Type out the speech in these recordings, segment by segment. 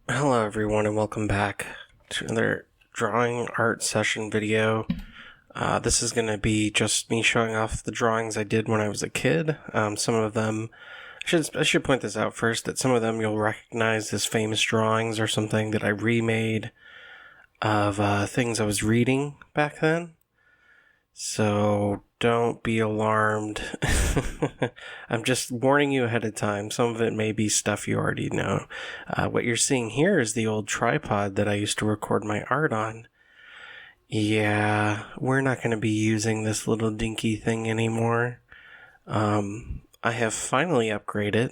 Hello everyone and welcome back to another drawing art session video. This is going to be just me showing off the drawings I did when I was a kid. Some of them, I should point this out first, that some of them you'll recognize as famous drawings or something that I remade of things I was reading back then. So don't be alarmed. I'm just warning you ahead of time. Some of it may be stuff you already know. What you're seeing here is the old tripod that I used to record my art on. Yeah, we're not going to be using this little dinky thing anymore. I have finally upgraded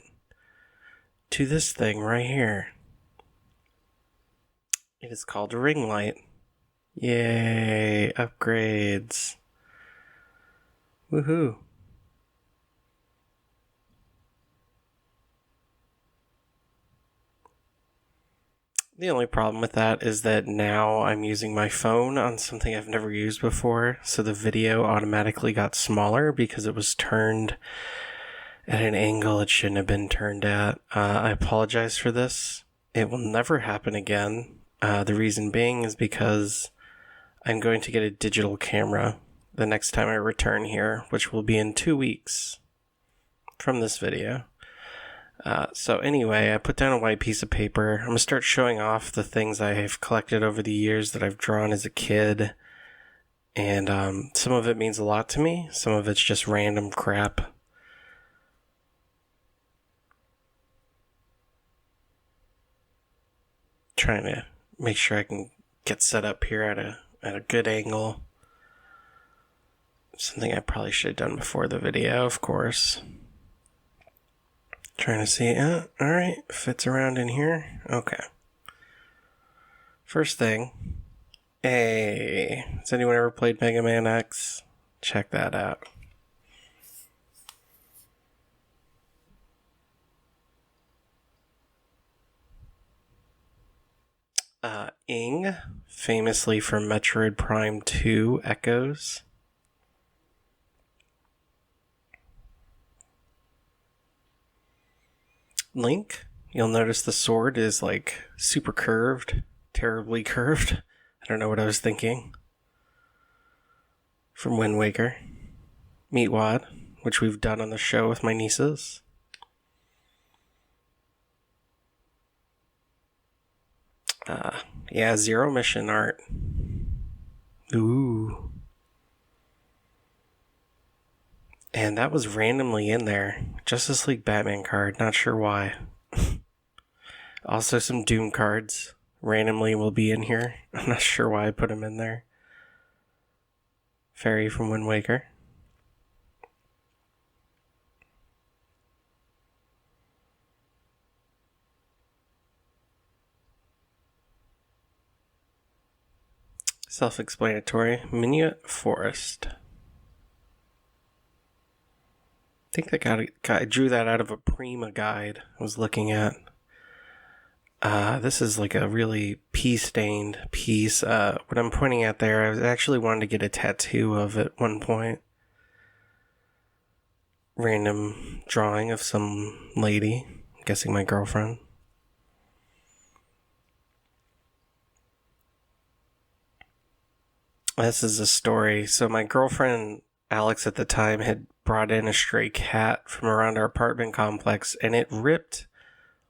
to this thing right here. It is called a ring light. Yay, upgrades. Woohoo. The only problem with that is that now I'm using my phone on something I've never used before, so the video automatically got smaller because it was turned at an angle it shouldn't have been turned at. I apologize for this. It will never happen again. The reason being is because I'm going to get a digital camera the next time I return here, which will be in 2 weeks from this video. So anyway, I put down a white piece of paper. I'm going to start showing off the things I have collected over the years that I've drawn as a kid. And some of it means a lot to me. Some of it's just random crap. Trying to make sure I can get set up here at a good angle. Something I probably should have done before the video, of course. Trying to see, alright, fits around in here. Okay. First thing, hey, has anyone ever played Mega Man X? Check that out. Ing, famously from Metroid Prime 2 Echoes. Link, you'll notice the sword is like super curved, terribly curved. I don't know what I was thinking. From Wind Waker. Meatwad, which we've done on the show with my nieces. Yeah, Zero Mission art. Ooh. And that was randomly in there. Justice League Batman card, not sure why. Also some Doom cards randomly will be in here. I'm not sure why I put them in there. Fairy from Wind Waker. Self-explanatory. Minuet Forest. I think I drew that out of a Prima guide I was looking at. This is like a really pea-stained piece. What I'm pointing at there, I actually wanted to get a tattoo of at one point. Random drawing of some lady. I'm guessing my girlfriend. This is a story. So my girlfriend, Alex, at the time had brought in a stray cat from around our apartment complex, and it ripped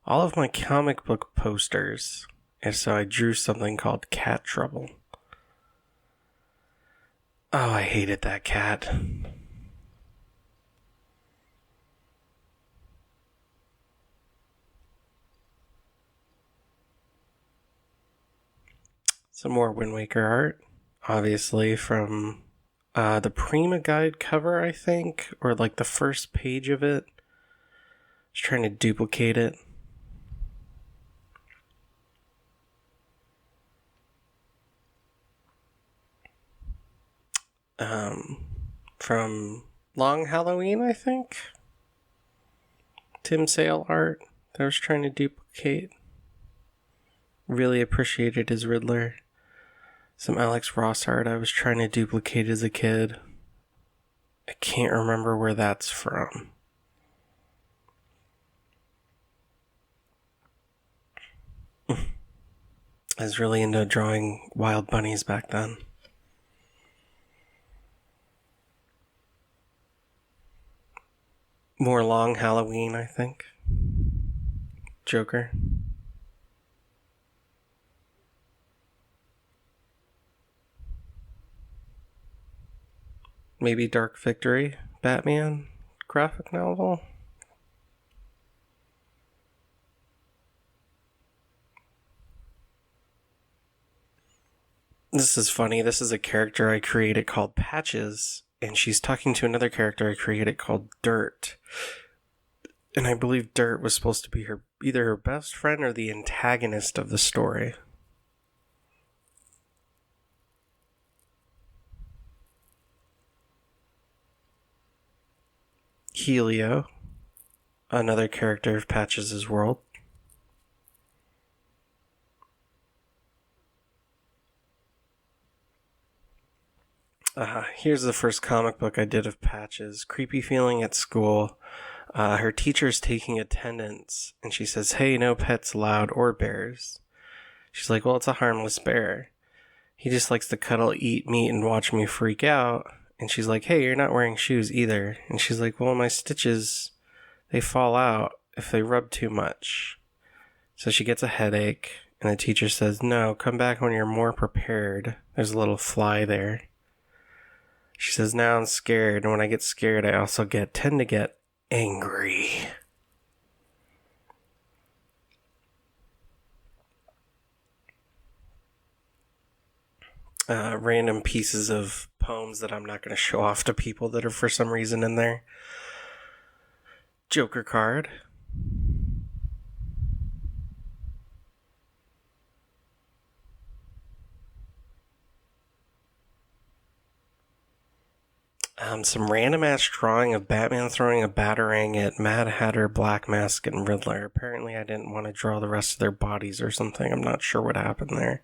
all of my comic book posters. And so I drew something called Cat Trouble. Oh, I hated that cat. Some more Wind Waker art. Obviously from the Prima Guide cover, I think, or like the first page of it. Just trying to duplicate it. From Long Halloween, I think. Tim Sale art that I was trying to duplicate. Really appreciated his Riddler. Some Alex Ross art I was trying to duplicate as a kid. I can't remember where that's from. I was really into drawing wild bunnies back then. More Long Halloween, I think. Joker. Maybe Dark Victory, Batman graphic novel. This is funny. This is a character I created called Patches, and she's talking to another character I created called Dirt. And I believe Dirt was supposed to be either her best friend or the antagonist of the story. Helio, another character of Patches' world. Here's the first comic book I did of Patches. Creepy feeling at school. Her teacher's taking attendance, and she says, "Hey, no pets allowed or bears." She's like, "Well, it's a harmless bear. He just likes to cuddle, eat meat, and watch me freak out." And she's like, "Hey, you're not wearing shoes either." And she's like, "Well, my stitches, they fall out if they rub too much." So she gets a headache, and the teacher says, "No, come back when you're more prepared. There's a little fly there." She says, "Now I'm scared, and when I get scared, I also tend to get angry." Random pieces of poems that I'm not going to show off to people that are for some reason in there. Joker card. Some random ass drawing of Batman throwing a batarang at Mad Hatter, Black Mask, and Riddler. Apparently I didn't want to draw the rest of their bodies or something. I'm not sure what happened there.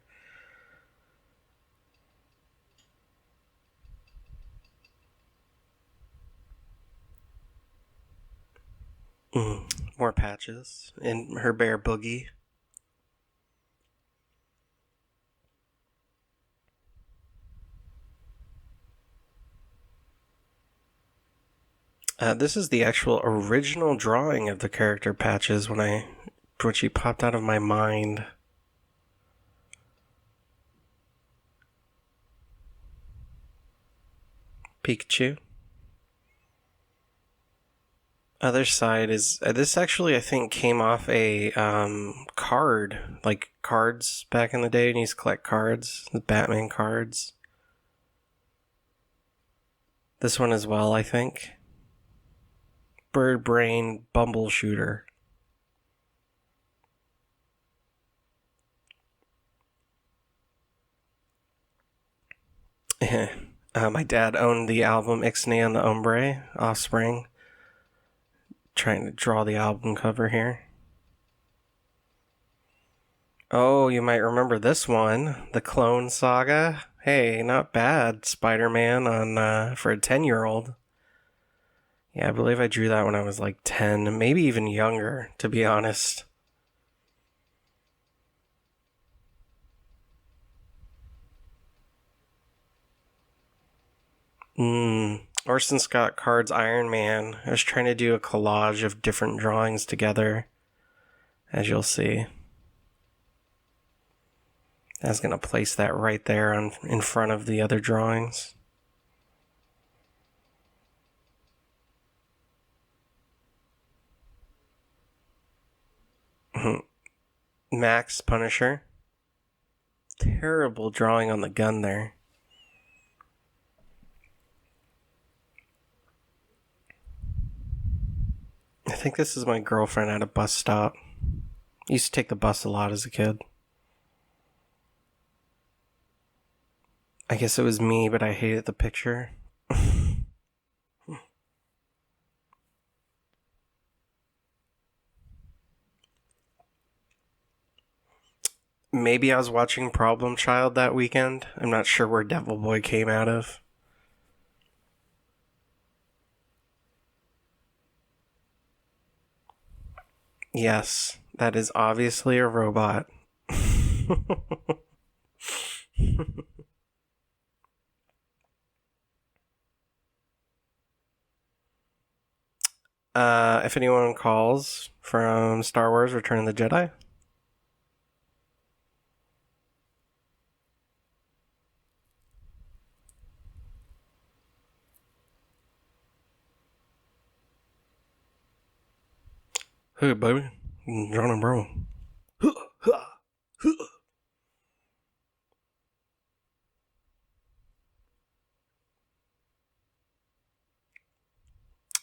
More Patches. And her bear Boogie. This is the actual original drawing of the character Patches when she popped out of my mind. Pikachu. Other side is this actually I think came off a card, like cards back in the day, and you used to collect cards, the Batman cards. This one as well, I think. Bird Brain Bumble Shooter. My dad owned the album Ixnay on the Ombre, Offspring. Trying to draw the album cover here. Oh, you might remember this one, the Clone Saga. Hey, not bad. Spider-Man on for a 10-year-old. Yeah, I believe I drew that when I was like 10, maybe even younger, to be honest. Orson Scott Card's Iron Man. I was trying to do a collage of different drawings together, as you'll see. I was going to place that right there in front of the other drawings. Max Punisher. Terrible drawing on the gun there. I think this is my girlfriend at a bus stop. I used to take the bus a lot as a kid. I guess it was me, but I hated the picture. Maybe I was watching Problem Child that weekend. I'm not sure where Devil Boy came out of. Yes, that is obviously a robot. If anyone calls from Star Wars Return of the Jedi. Hey, baby. John and Bro.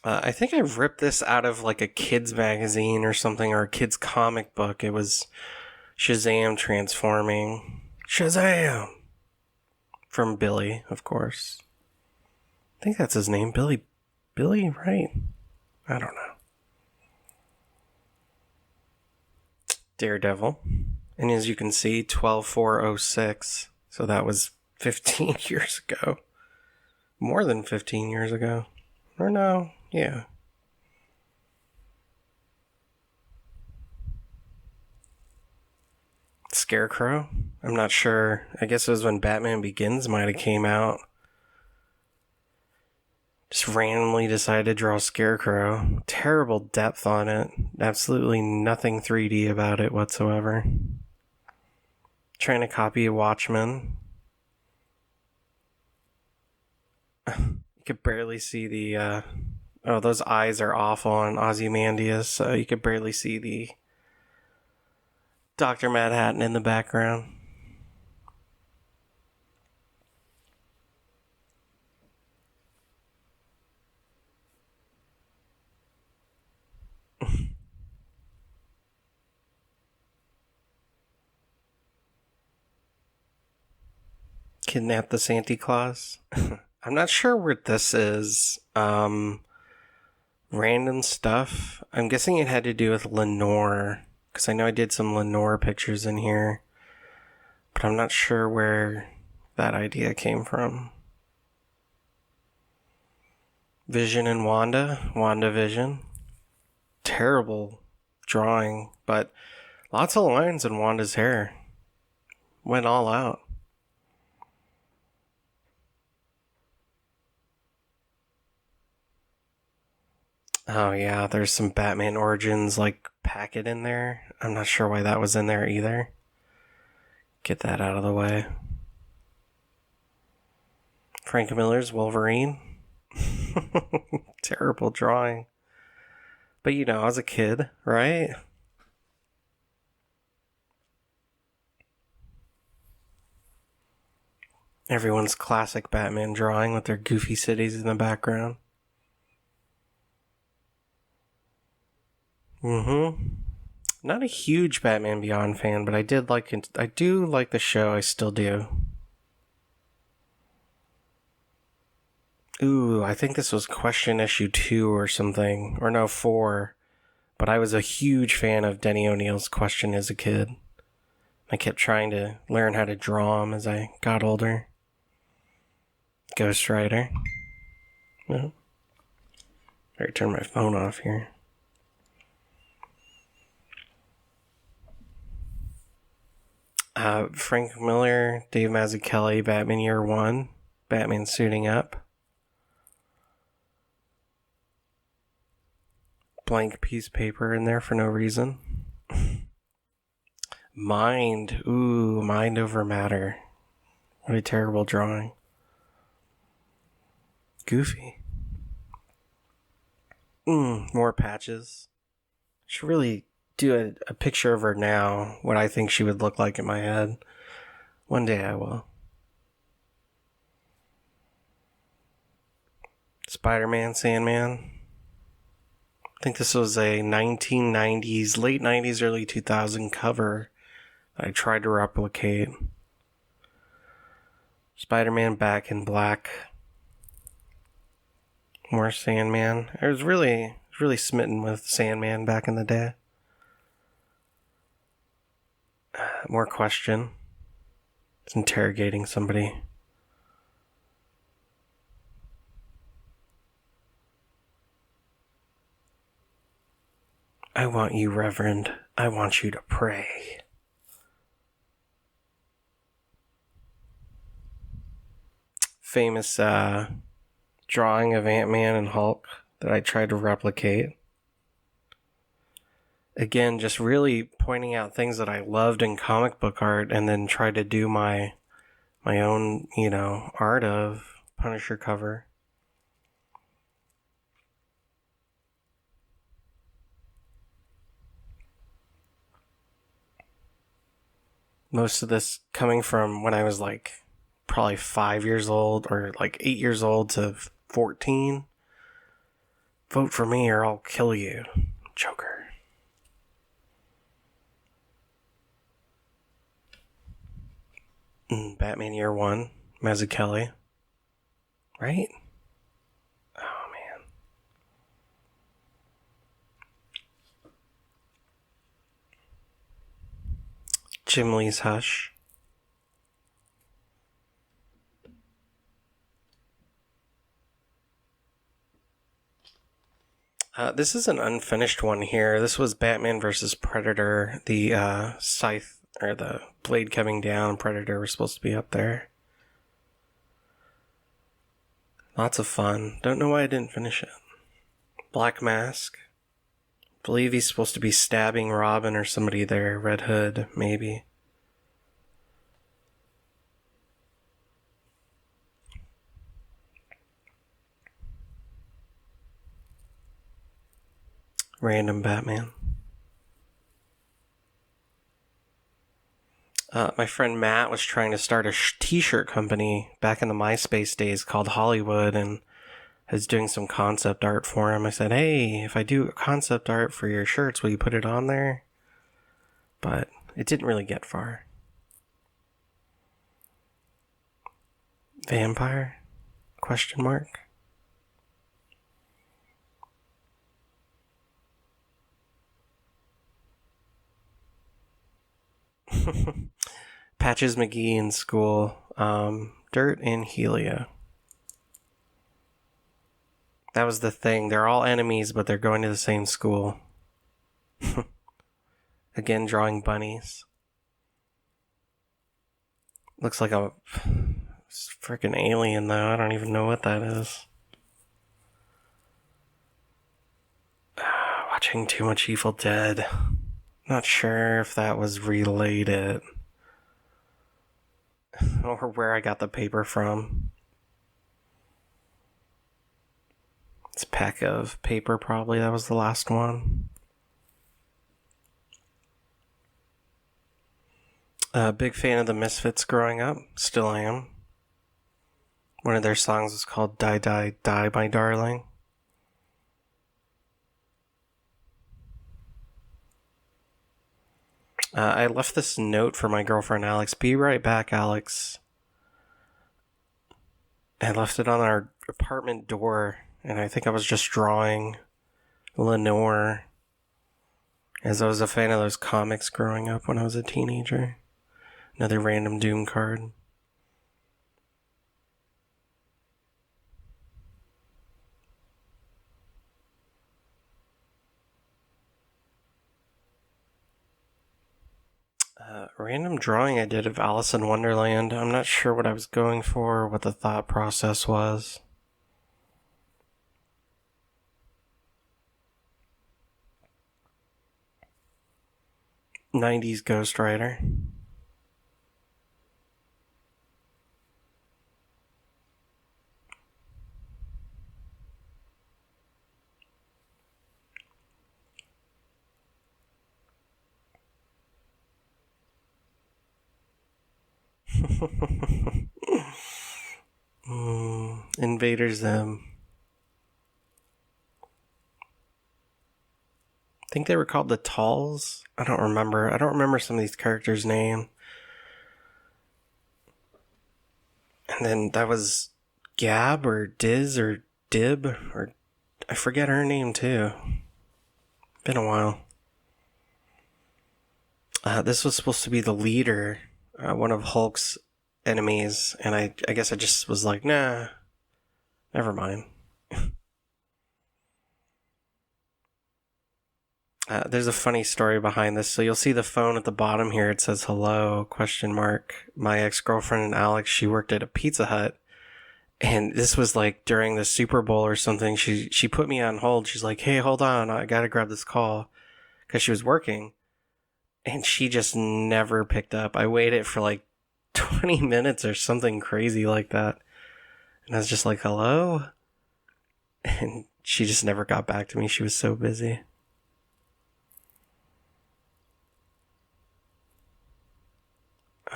I think I ripped this out of like a kid's magazine or something, or a kid's comic book. It was Shazam transforming. Shazam! From Billy, of course. I think that's his name. Billy, right? I don't know. Daredevil. And as you can see, 12/4/06. So that was 15 years ago. More than 15 years ago. Or no, yeah. Scarecrow? I'm not sure. I guess it was when Batman Begins might have came out. Just randomly decided to draw Scarecrow. Terrible depth on it. Absolutely nothing 3D about it whatsoever. Trying to copy a Watchmen. You could barely see the, oh, those eyes are awful on Ozymandias, so you could barely see the Dr. Manhattan in the background. Kidnap the Santa Claus. I'm not sure where this is. Random stuff. I'm guessing it had to do with Lenore, because I know I did some Lenore pictures in here, but I'm not sure where that idea came from. Vision and Wanda. WandaVision. Terrible drawing, but lots of lines in Wanda's hair. Went all out. Oh yeah, there's some Batman Origins like packet in there. I'm not sure why that was in there either. Get that out of the way. Frank Miller's Wolverine. Terrible drawing. But you know, I was a kid, right? Everyone's classic Batman drawing with their goofy cities in the background. Not a huge Batman Beyond fan, but I do like the show. I still do. Ooh, I think this was question issue 2 or something. Or no, 4. But I was a huge fan of Denny O'Neil's Question as a kid. I kept trying to learn how to draw him as I got older. Ghost Rider. No. Better turn my phone off here. Frank Miller, Dave Mazzucchelli, Batman Year 1. Batman suiting up. Blank piece of paper in there for no reason. Mind. Ooh, Mind over Matter. What a terrible drawing. Goofy. More patches. Should really do a picture of her now, what I think she would look like in my head. One day I will. Spider-Man, Sandman. I think this was a 1990s, late 90s, early 2000 cover that I tried to replicate. Spider-Man back in black. More Sandman. I was really smitten with Sandman back in the day. More Question. It's interrogating somebody. I want you, Reverend. I want you to pray. famous drawing of Ant-Man and Hulk that I tried to replicate. Again, just really pointing out things that I loved in comic book art and then try to do my own, art of Punisher cover. Most of this coming from when I was probably 5 years old or 8 years old to 14. Vote for me or I'll kill you, Joker. Batman Year One, Mazzucchelli. Right? Oh, man. Jim Lee's Hush. This is an unfinished one here. This was Batman vs. Predator. The scythe, or the blade coming down. Predator was supposed to be up there. Lots of fun. Don't know why I didn't finish it. Black Mask. Believe he's supposed to be stabbing Robin or somebody there. Red Hood, maybe. Random Batman. My friend Matt was trying to start a t-shirt company back in the MySpace days called Hollywood and is doing some concept art for him. I said, hey, if I do concept art for your shirts, will you put it on there? But it didn't really get far. Vampire? Question mark. Patches McGee in school. Dirt and Helio. That was the thing. They're all enemies, but they're going to the same school. Again, drawing bunnies. Looks like a freaking alien, though. I don't even know what that is. Watching too much Evil Dead. Not sure if that was related. Or where I got the paper from. It's a pack of paper, probably. That was the last one. Big fan of the Misfits growing up. Still am. One of their songs was called Die, Die, Die, My Darling. I left this note for my girlfriend, Alex. Be right back, Alex. I left it on our apartment door, and I think I was just drawing Lenore, as I was a fan of those comics growing up when I was a teenager. Another random Doom card. Random drawing I did of Alice in Wonderland. I'm not sure what I was going for, or what the thought process was. '90s Ghost Rider. Invader Zim. I think they were called the Talls. I don't remember some of these characters' name. And then that was Gab or Diz or Dib, or I forget her name too. Been a while. This was supposed to be the leader, one of Hulk's enemies, and I guess I just was like, nah, never mind. There's a funny story behind this. So you'll see the phone at the bottom here. It says hello, question mark. My ex-girlfriend Alex, she worked at a Pizza Hut, And this was like during the Super Bowl or something. She put me on hold. She's like, "Hey, hold on, I gotta grab this call," because she was working, and she just never picked up. I waited for like 20 minutes or something crazy like that, and I was just like, "Hello," and she just never got back to me. She was so busy.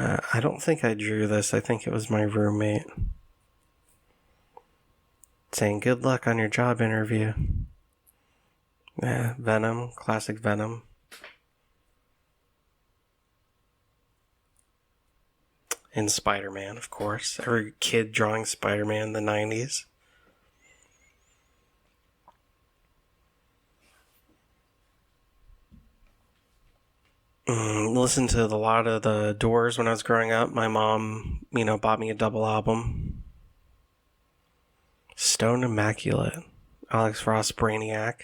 I don't think I drew this. I think it was my roommate saying, "Good luck on your job interview." Yeah, Venom, classic Venom. And Spider-Man, of course. Every kid drawing Spider-Man in the 90s. Listened to a lot of the Doors when I was growing up. My mom, bought me a double album. Stone Immaculate. Alex Ross Brainiac.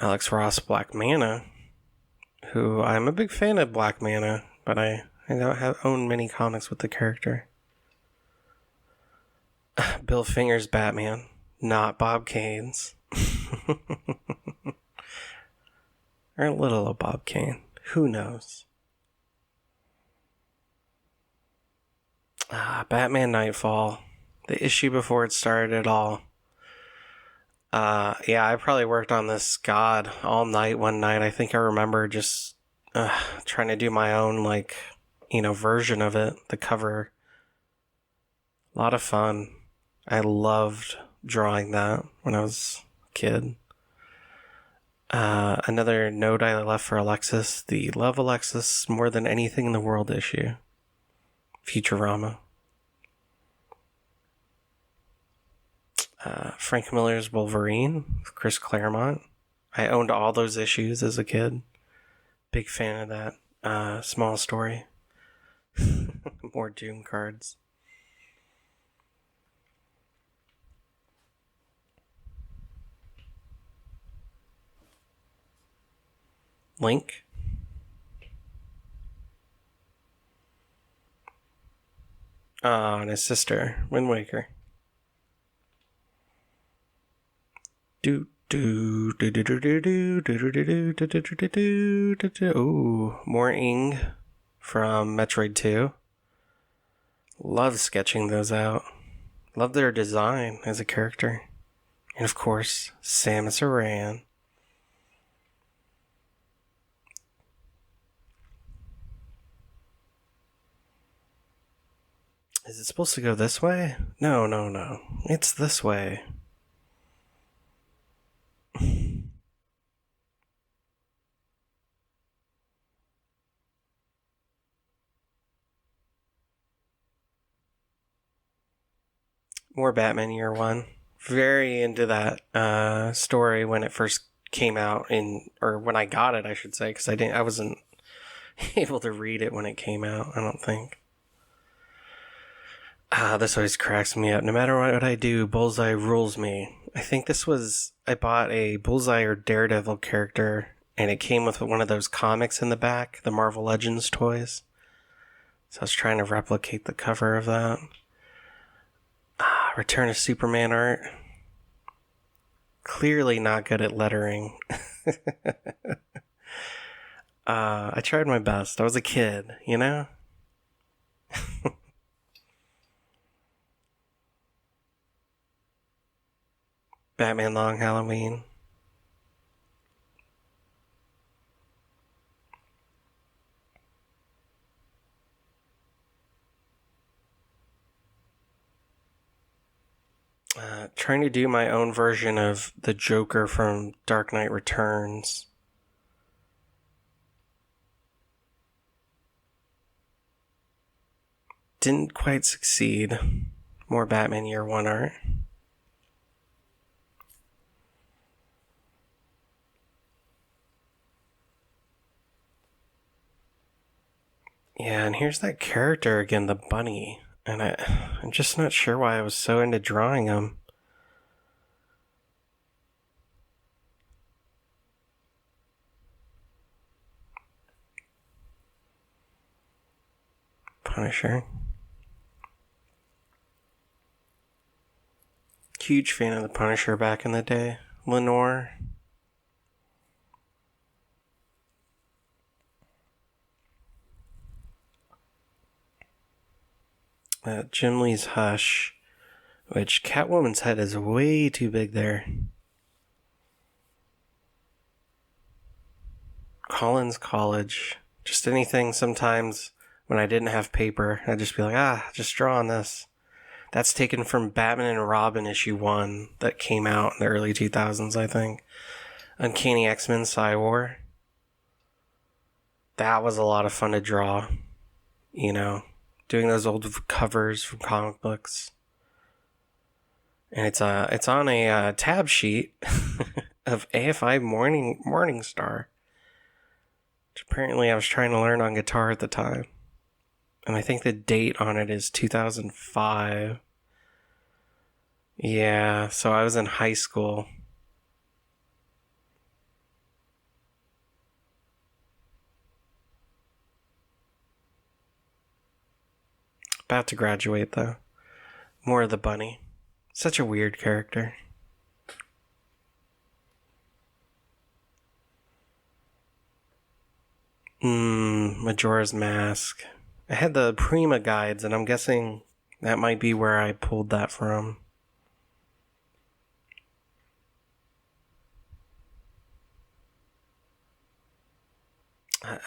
Alex Ross Black Mana, who I'm a big fan of Black Mana, but I don't own many comics with the character. Bill Finger's Batman, not Bob Kane's. Or a little of Bob Kane. Who knows? Batman Nightfall. The issue before it started at all. Yeah, I probably worked on this God all night one night. I think I remember just trying to do my own, version of it. The cover. A lot of fun. I loved drawing that when I was a kid. Another note I left for Alexis, the Love Alexis More Than Anything in the World issue. Futurama. Frank Miller's Wolverine with Chris Claremont. I owned all those issues as a kid. Big fan of that small story. More Doom cards. Link. And his sister, Wind Waker. Ooh, more Ing from Metroid 2. Love sketching those out. Love their design as a character. And of course, Samus Aran. Is it supposed to go this way? No. It's this way. More Batman Year One. Very into that story when it first came out, or when I got it, I should say, because I wasn't able to read it when it came out. I don't think. This always cracks me up. No matter what I do, Bullseye rules me. I think I bought a Bullseye or Daredevil character, and it came with one of those comics in the back, the Marvel Legends toys. So I was trying to replicate the cover of that. Return of Superman art. Clearly not good at lettering. I tried my best. I was a kid, Batman Long Halloween. Trying to do my own version of the Joker from Dark Knight Returns. Didn't quite succeed. More Batman Year One art. Yeah, and here's that character again, the bunny. And I'm just not sure why I was so into drawing him. Punisher. Huge fan of the Punisher back in the day. Lenore. Jim Lee's Hush, which Catwoman's head is way too big there. Collins College. Just anything sometimes when I didn't have paper, I'd just be like, just draw on this. That's taken from Batman and Robin issue 1 that came out in the early 2000s, I think. Uncanny X-Men Psywar. That was a lot of fun to draw, you know, doing those old covers from comic books. And it's on a tab sheet of AFI Morningstar. Which apparently I was trying to learn on guitar at the time. And I think the date on it is 2005. Yeah, so I was in high school. About to graduate, though. More of the bunny. Such a weird character. Majora's Mask. I had the Prima guides, and I'm guessing that might be where I pulled that from.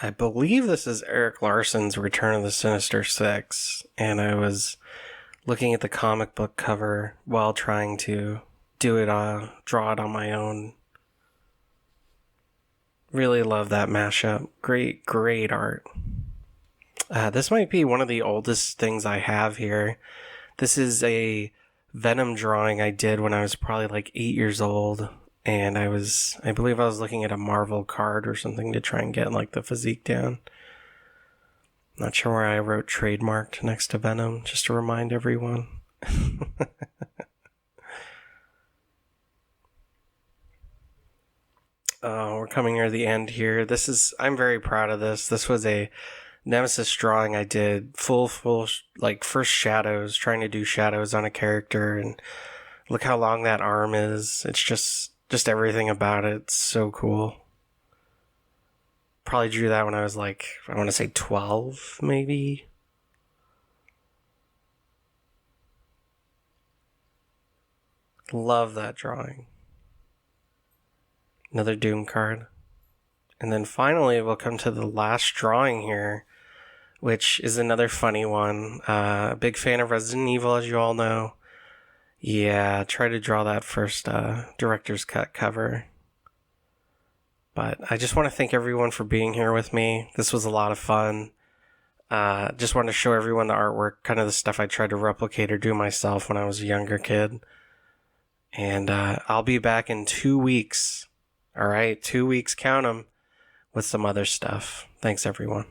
I believe this is Eric Larson's Return of the Sinister Six, and I was looking at the comic book cover while trying to draw it on my own. Really love that mashup. Great art. This might be one of the oldest things I have here. This is a Venom drawing I did when I was probably like 8 years old. And I believe I was looking at a Marvel card or something to try and get like the physique down. Not sure where I wrote trademarked next to Venom, just to remind everyone. We're coming near the end here. I'm very proud of this. This was a Nemesis drawing I did, full, like first shadows, trying to do shadows on a character, and look how long that arm is. It's just everything about it. It's so cool. Probably drew that when I was like, I want to say 12, maybe. Love that drawing. Another Doom card. And then finally, we'll come to the last drawing here, which is another funny one. Big fan of Resident Evil, as you all know. Yeah, try to draw that first director's cut cover. But I just want to thank everyone for being here with me. This was a lot of fun. Just wanted to show everyone the artwork, kind of the stuff I tried to replicate or do myself when I was a younger kid. And I'll be back in 2 weeks. All right, 2 weeks, count them, with some other stuff. Thanks, everyone.